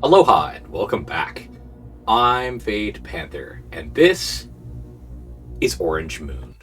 Aloha and welcome back. I'm Panther, and this is Orange Moon.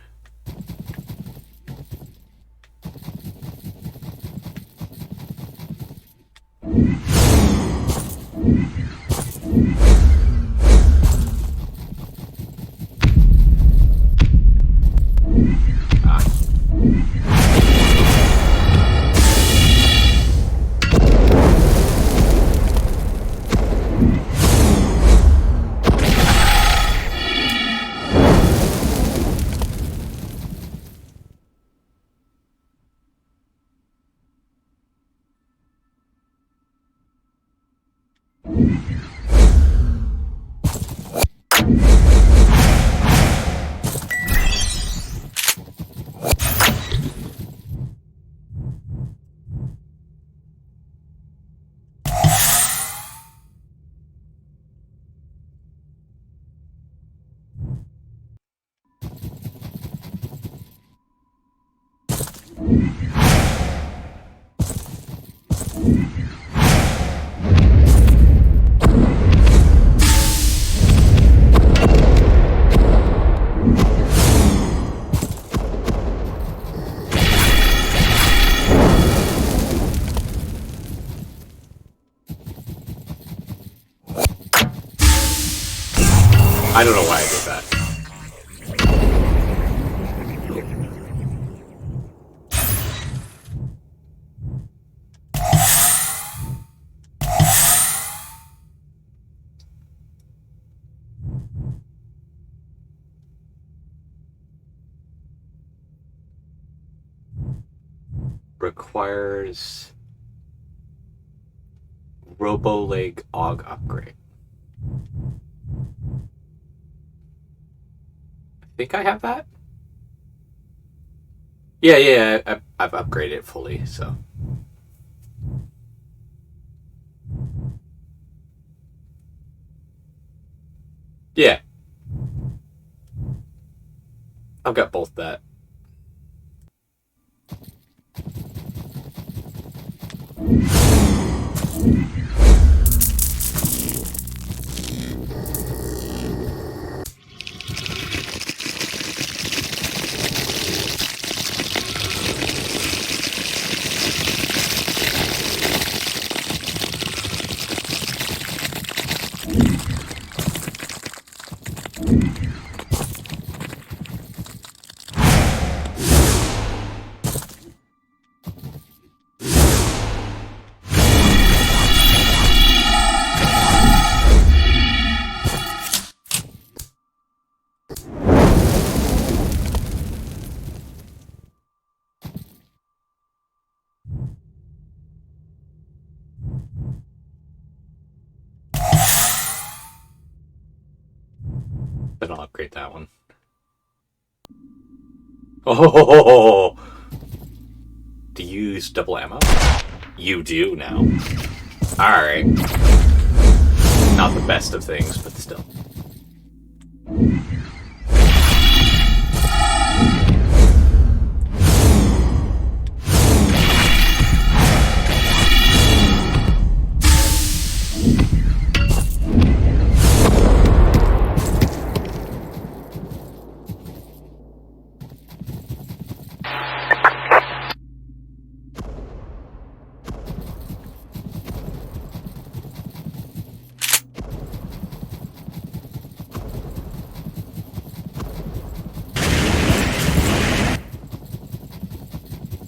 I don't know why I did that. Requires Robo-Leg AUG upgrade. I think I have that? Yeah, I've upgraded it fully, so. Yeah. I've got both that. Then I'll upgrade that one. Oh! Do you use double ammo? You do now. Alright. Not the best of things, but still.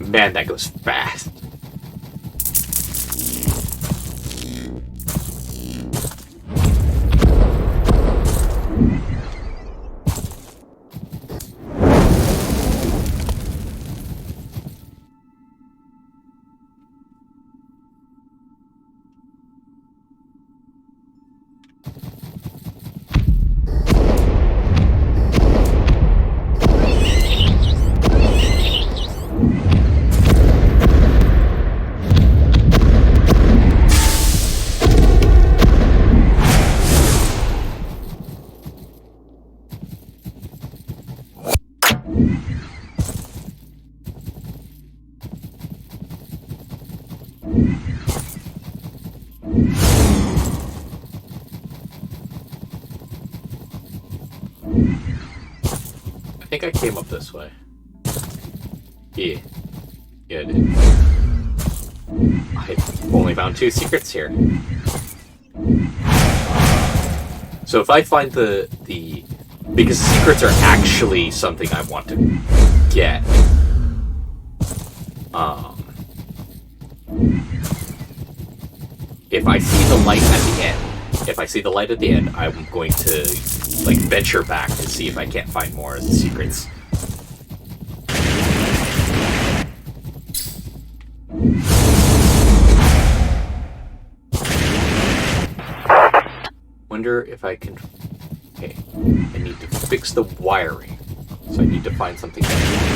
Man, that goes fast. think I came up this way. Yeah. Yeah, I did. I've only found 2 secrets here. So if I find the because secrets are actually something I want to get. If I see the light at the end, I'm going to like venture back to see if I can't find more of the secrets. Wonder if I can. Okay, I need to fix the wiring, so I need to find something that's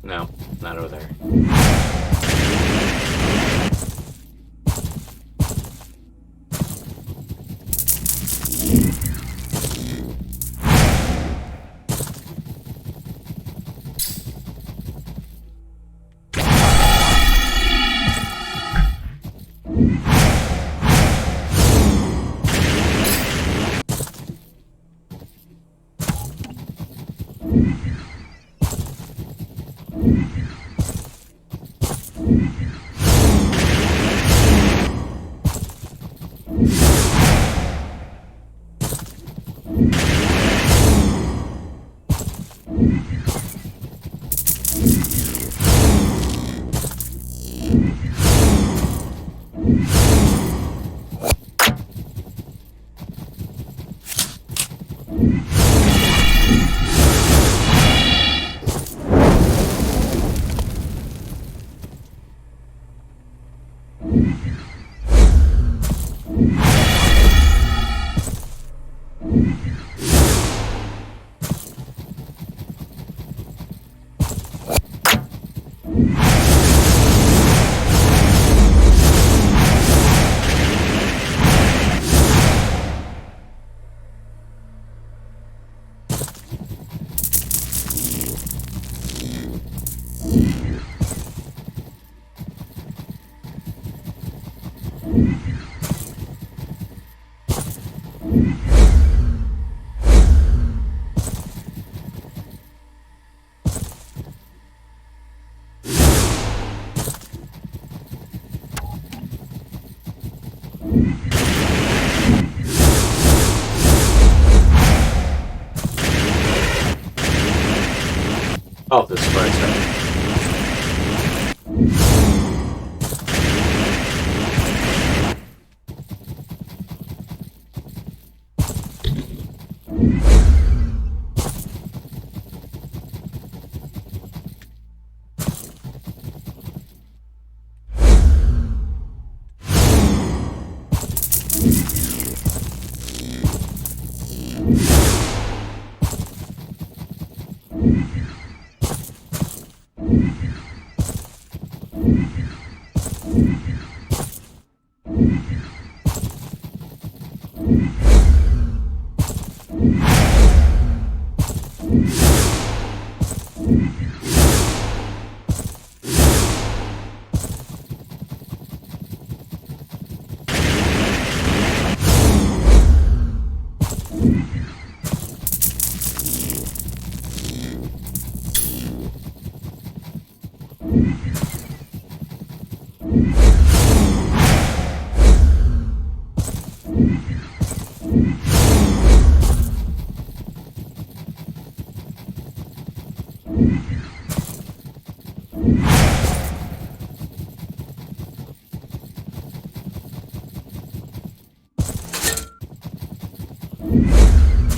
No, not over there. Oh, this is where I started.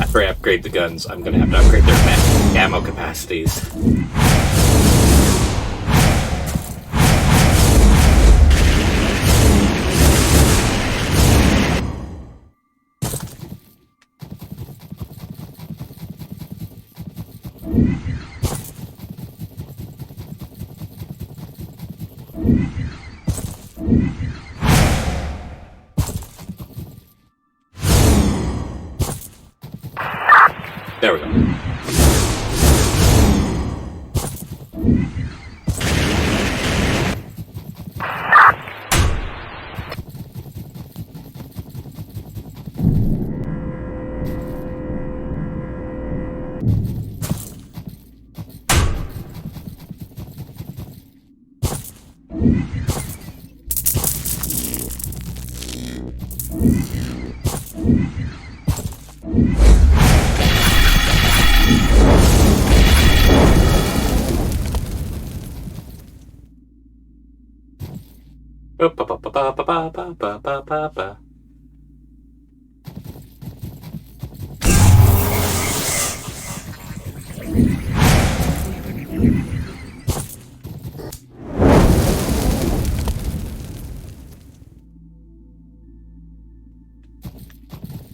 After I upgrade the guns, I'm gonna have to upgrade their ammo capacities. There we go.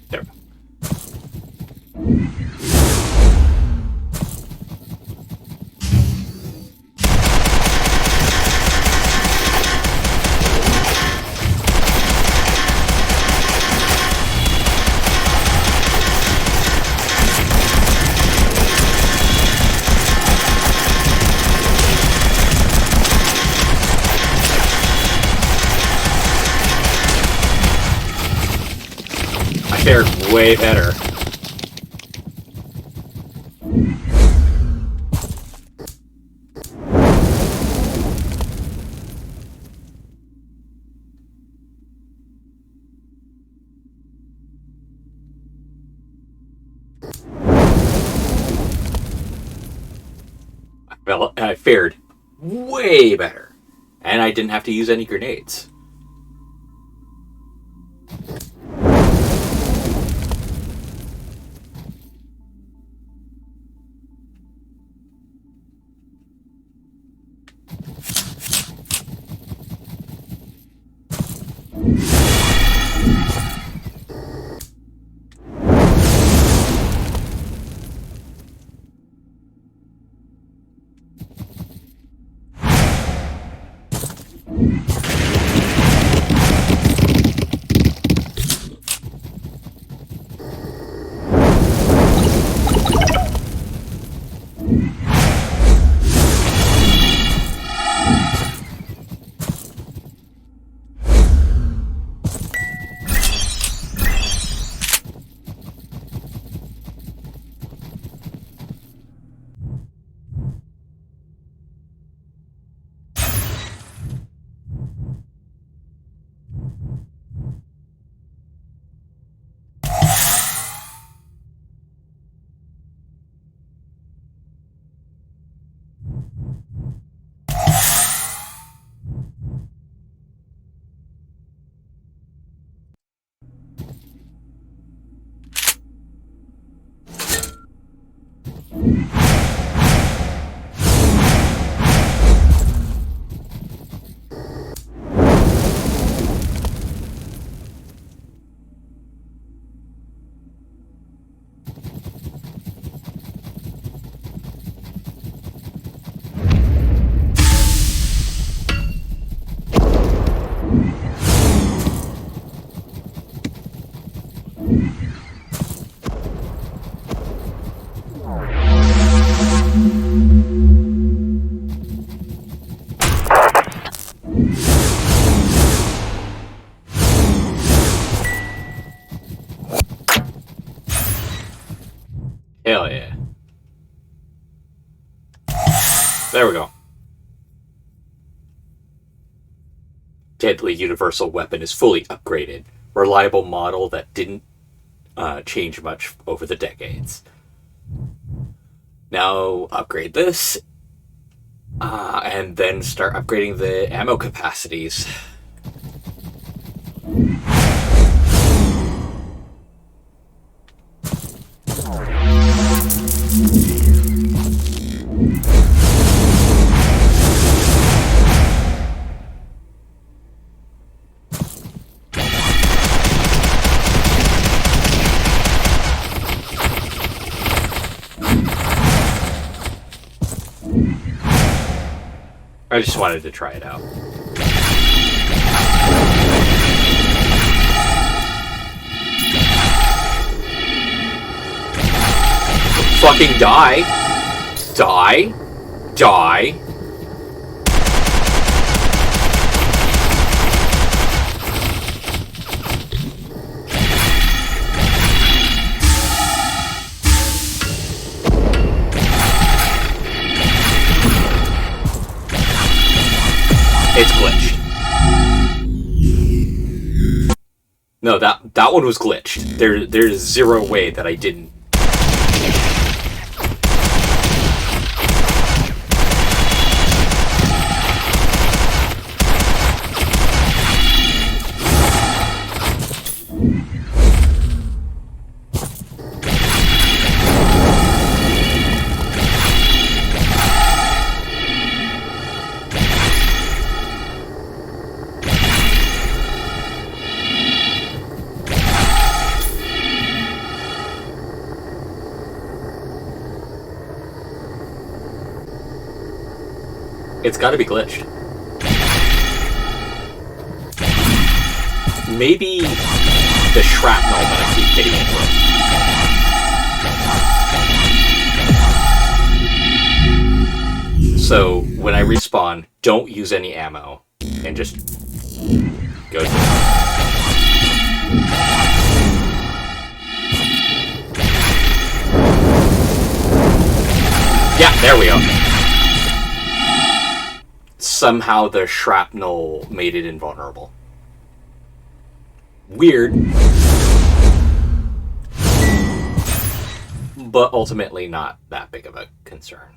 There. I fared way better. Well, I fared way better. And I didn't have to use any grenades. Hell yeah. There we go. Deadly Universal Weapon is fully upgraded. Reliable model that didn't change much over the decades. Now upgrade this. And then start upgrading the ammo capacities. I just wanted to try it out. Fucking die. Die. Die. It's glitched. No, that one was glitched. There's zero way that I didn't. It's gotta be glitched. Maybe the shrapnel that I keep hitting it with. So, when I respawn, don't use any ammo. And just go to it. Yeah, there we go. Somehow the shrapnel made it invulnerable. Weird. But ultimately not that big of a concern.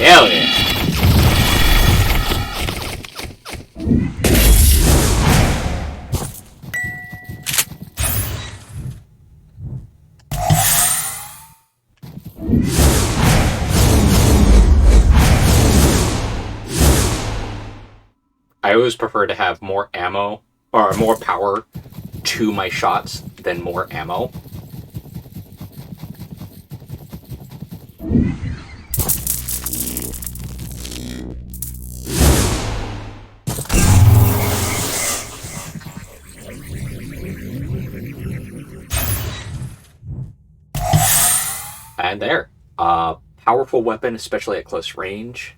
Hell yeah. I always prefer to have more ammo, or more power to my shots than more ammo. And there. Powerful weapon, especially at close range.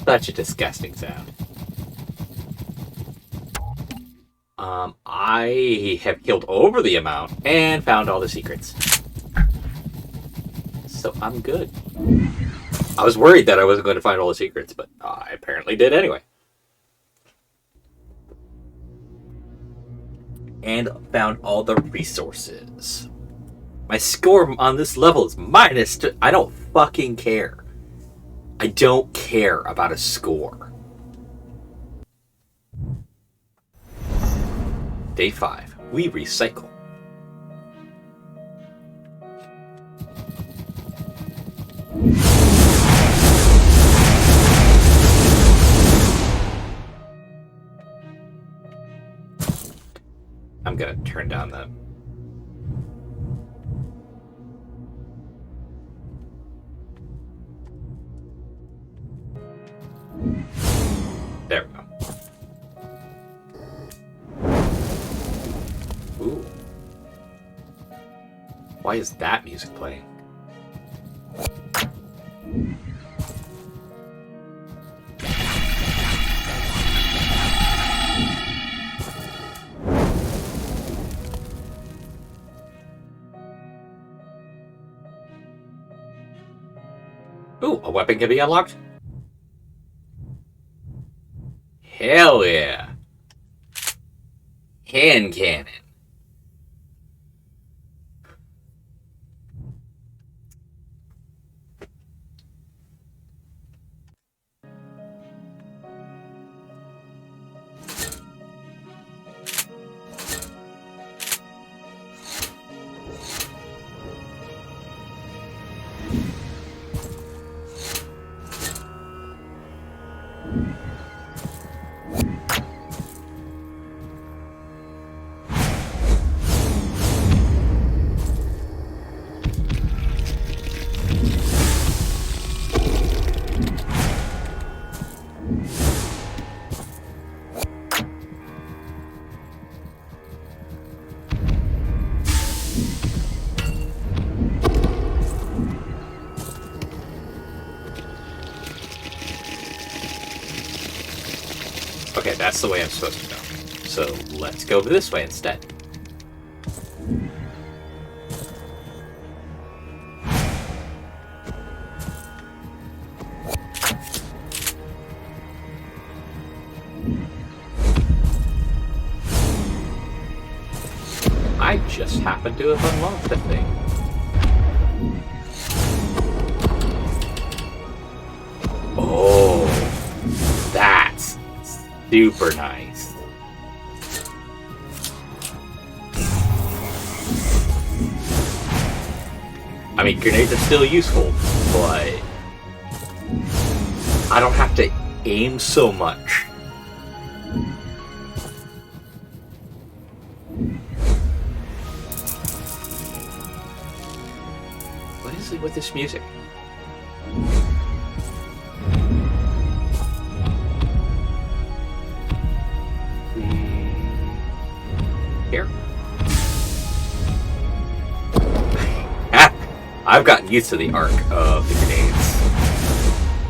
Such a disgusting sound. I have killed over the amount and found all the secrets. So I'm good. I was worried that I wasn't going to find all the secrets, but I apparently did anyway. And found all the resources. My score on this level is -2. I don't fucking care. I don't care about a score. Day 5. We recycle. I'm gonna turn down the... There we go. Ooh. Why is that music playing? Ooh, a weapon can be unlocked? Hell yeah. Hand cannon. Okay, that's the way I'm supposed to go. So let's go this way instead. I just happened to have unlocked the thing. Oh, that's super nice. I mean, grenades are still useful, but I don't have to aim so much. What is it with this music? Here. I've gotten used to the arc of the grenades.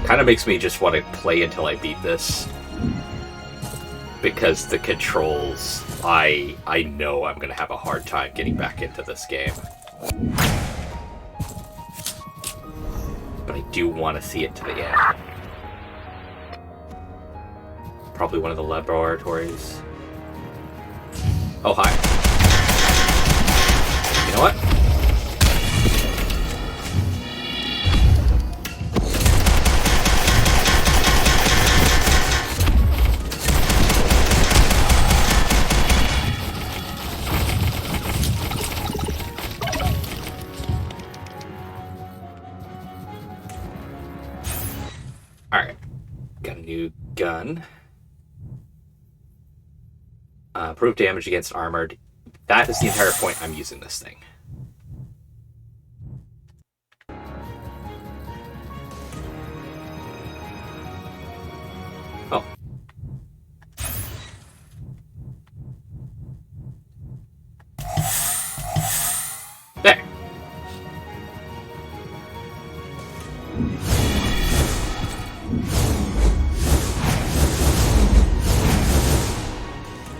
Kind of makes me just want to play until I beat this. Because the controls, I know I'm going to have a hard time getting back into this game. But I do want to see it to the end. Probably one of the laboratories. Oh, hi. You know what? Alright. Got a new gun. Proof damage against armored. That is the entire point I'm using this thing. Oh. There.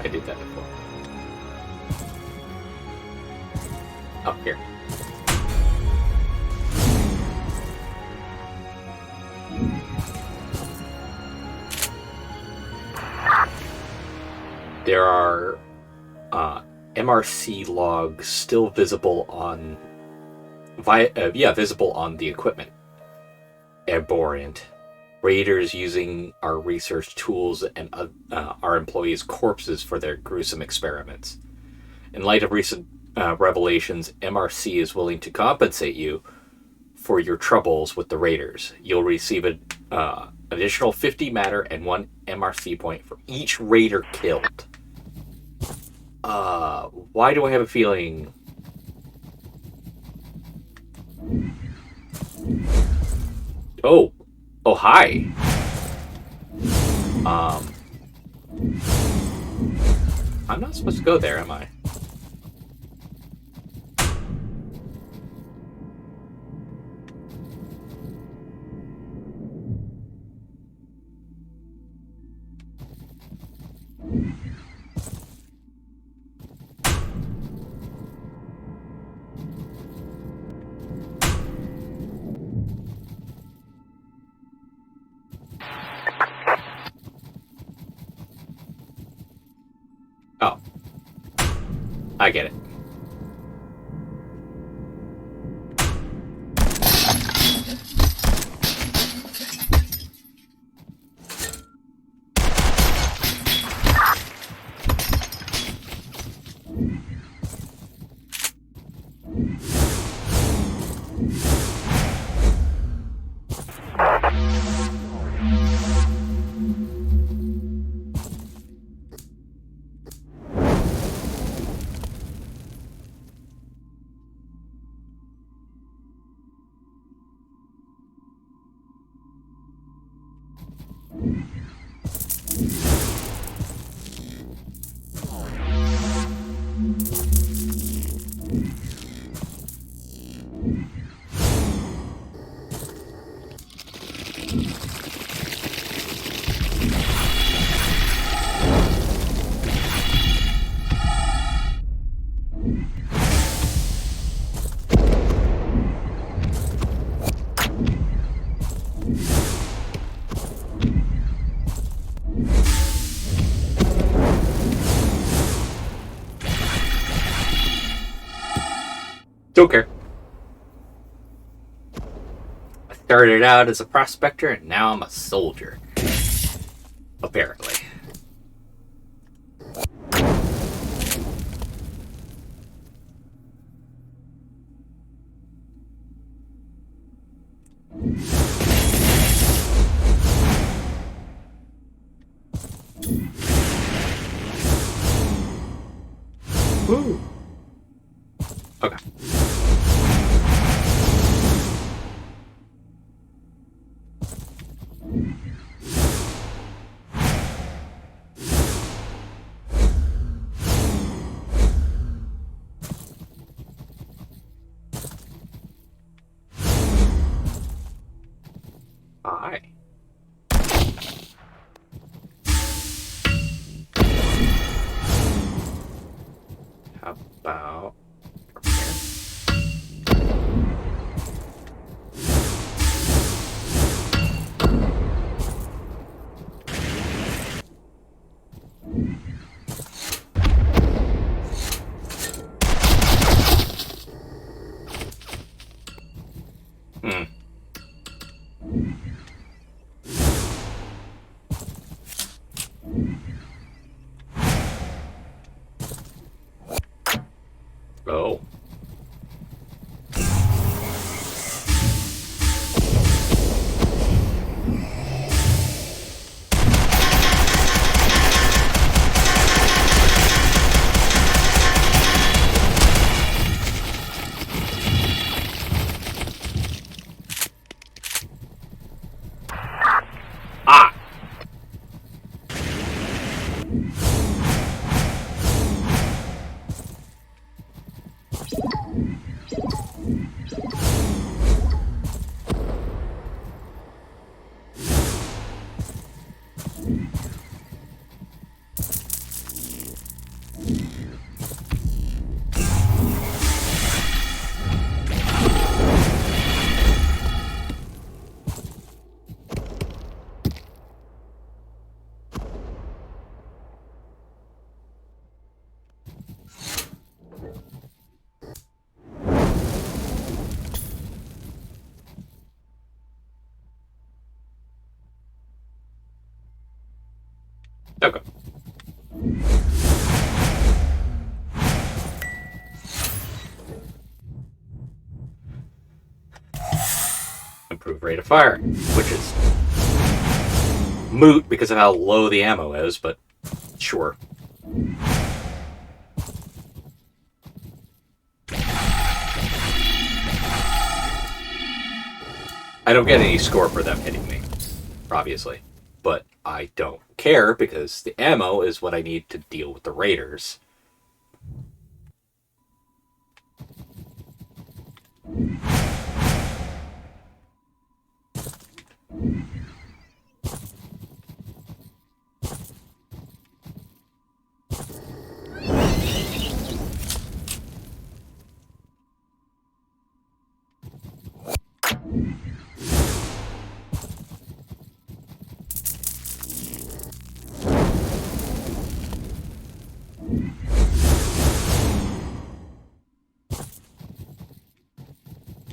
I did that before. Oh, here. There are MRC logs still visible on visible on the equipment. Abhorrent. Raiders using our research tools and our employees' corpses for their gruesome experiments. In light of recent revelations, MRC is willing to compensate you for your troubles with the Raiders. You'll receive an additional 50 matter and 1 MRC point for each Raider killed. Why do I have a feeling... Oh, hi. I'm not supposed to go there, am I? Oh. I get it. Don't care. I started out as a prospector and now I'm a soldier. Apparently. Woo. Okay. Hi. How about... Oh. Ah! Okay. Improve rate of fire, which is moot because of how low the ammo is, but sure. I don't get any score for them hitting me, obviously. But I don't care because the ammo is what I need to deal with the raiders.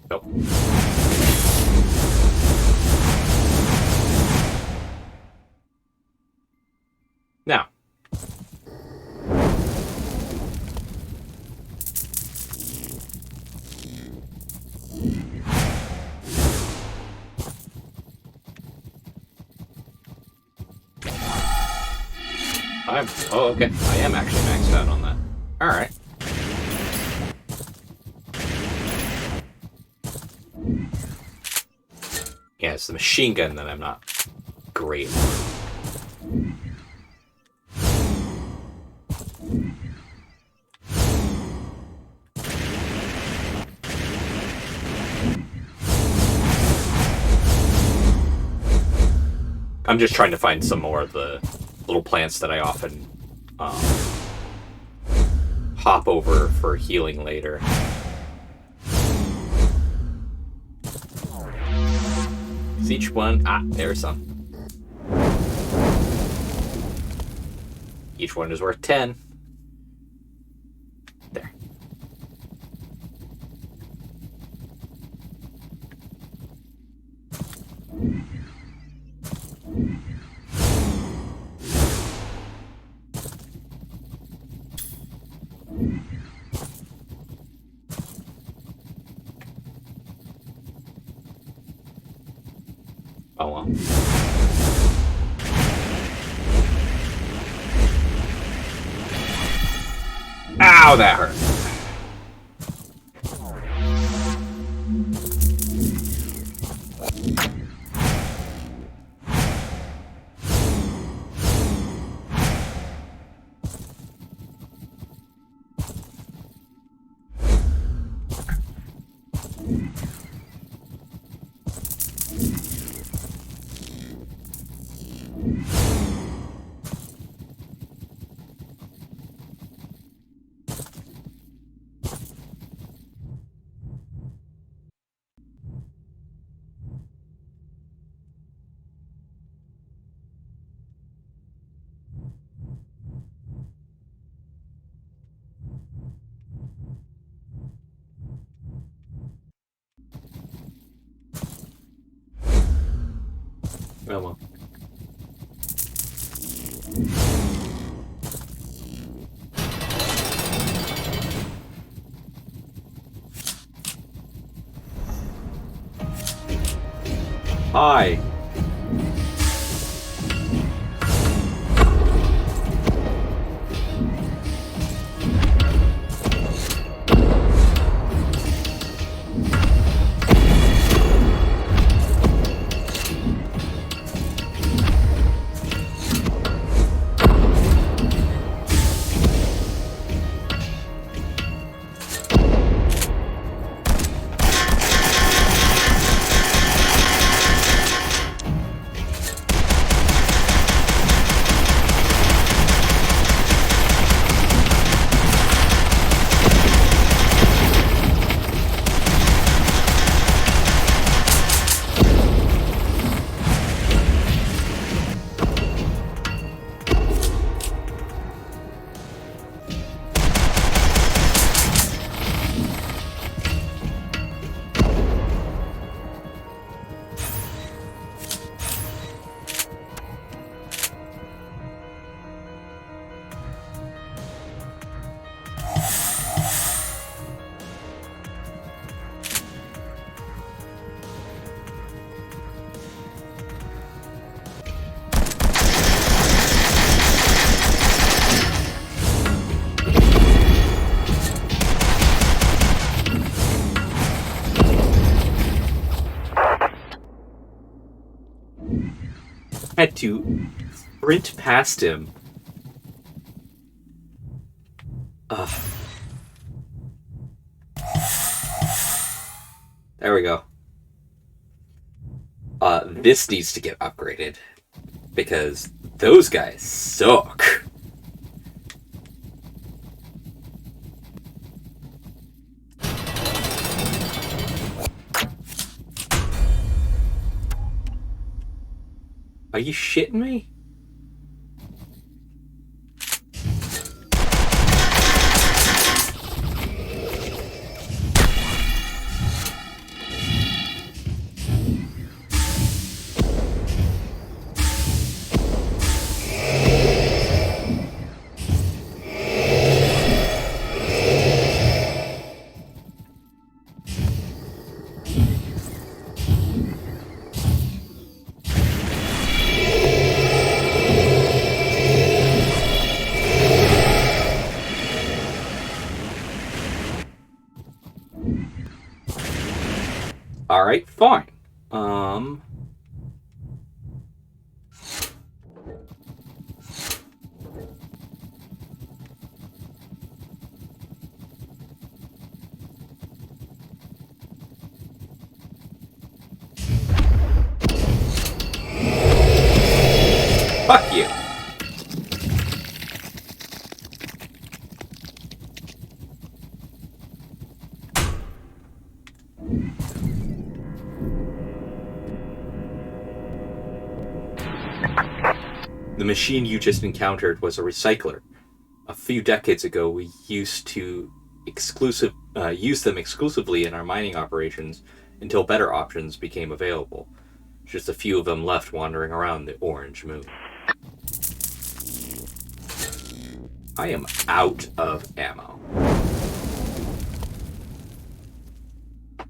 Nope. Now. Oh, okay. I am actually maxed out on that. Alright. Yeah, it's the machine gun that I'm not great on. I'm just trying to find some more of the little plants that I often hop over for healing later. Is each one... there's some. Each one is worth 10. There. Oh well. Ow, that hurt. Oh well. Hi. had to sprint past him. There we go. This needs to get upgraded because those guys suck. Are you shitting me? Alright, fine. Fuck you. The machine you just encountered was a recycler. A few decades ago, we used to use them exclusively in our mining operations until better options became available. Just a few of them left wandering around the orange moon. I am out of ammo. I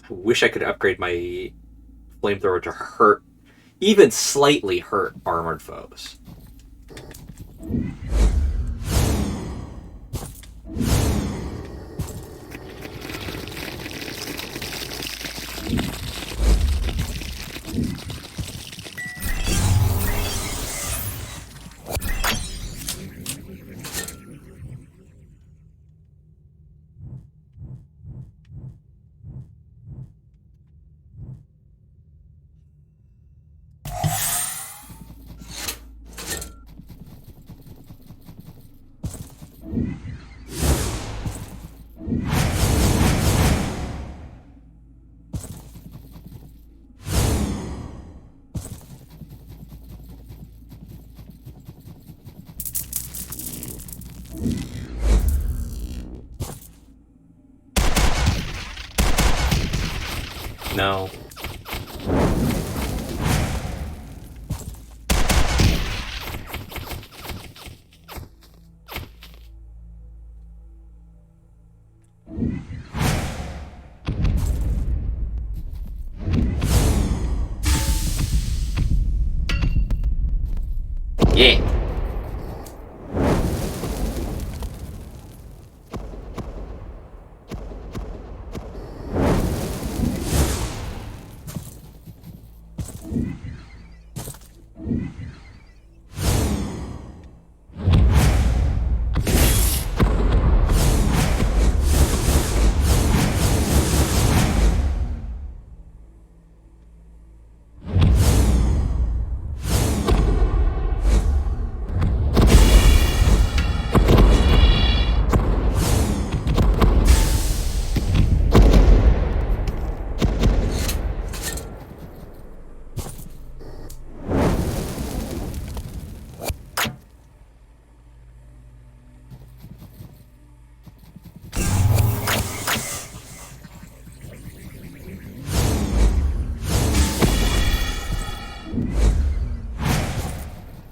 wish I could upgrade my flamethrower to hurt, even slightly hurt armored foes. No. Yeah.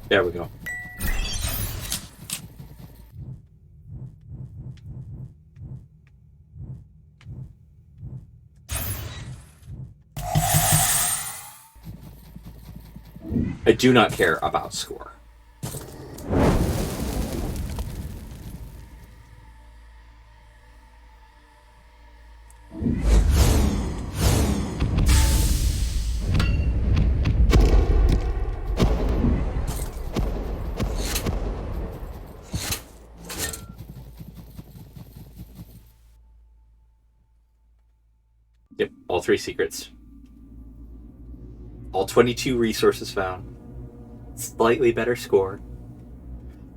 There we go. I do not care about score. Yep, all 3 secrets. All 22 resources found. Slightly better score.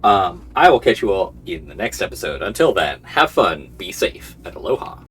I will catch you all in the next episode. Until then, have fun, be safe, and aloha.